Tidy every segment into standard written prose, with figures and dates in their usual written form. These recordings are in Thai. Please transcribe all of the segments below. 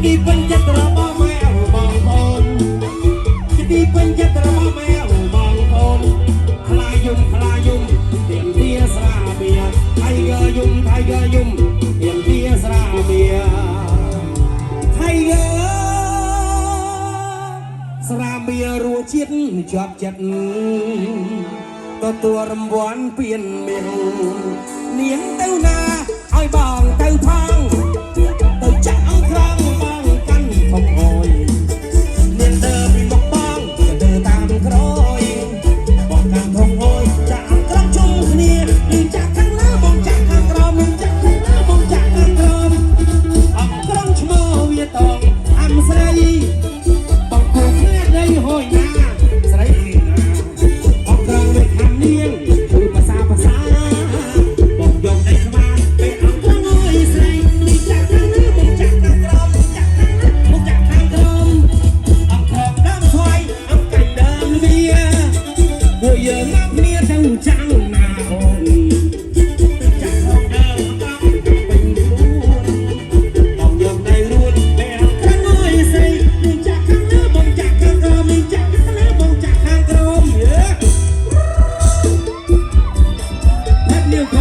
ดีเป็นยัตระบ้าแมวบางคนจะดีเป็นยัตระบ้าแมวบางคนคลายุ่มเตียนเตี้ยสระเบียไทเกอร์ยุ่มเตียนเตี้ยสระเบียไทเกอร์สระเบียรัวชิดจอบจัดตัวรำหวานเปลี่ยนเมียงเนียงเต้านาอ้อยบองเต้าทองเต้าจักเอาครองบองกันขโมยเนียนเดิมบอกบองจะเดินตามครอยบอกกันขโมยจะเอากระชุ่มเนียดึงจากข้างหน้าบองจากข้างกรอมดึงจากข้างหน้าบองจากข้างกรอมเอากระชโมเวียตองอัมใส่บอกกูเพื่อได้หอยนาใส่ออกกรองด้วยคำเนียงคือภาษาบอกยงได้สบายไปเอากระงอยใส่ดึงจากข้างหน้าบองจากข้างกรอมจากข้างหน้าบองจากข้างกรอมเอาของน้ำถอยเอาไก่เดิมเบียบัวเยอะงับเนียทั้งจังนาคนจากของเดิมต้องเป็นรู้บอกยงได้รู้ไปเอากระงอยใส่ดึงจากข้างหน้าบองจากข้างกรอมดึงจากข้างหน้าบองจากข้างกรอมLet me go.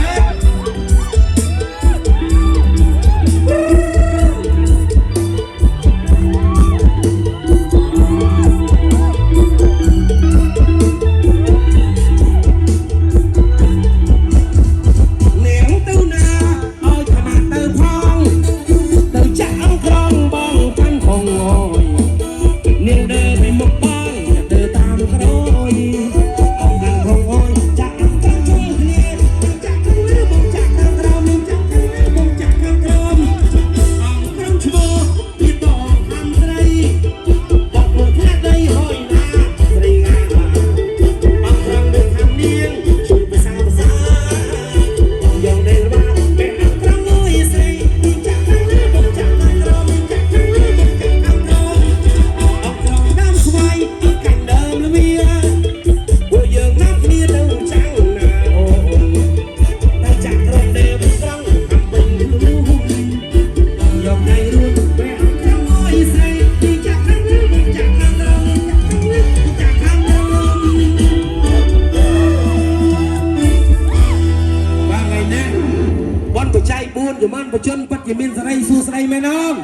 อยู่มันประชนปัจจิมินสไลสู้สไลแม่น้อง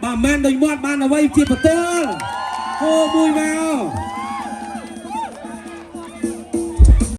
บ้านแม่นโดยมอดบ้านเอาไว้เจียบประตูโอ้บุยแมว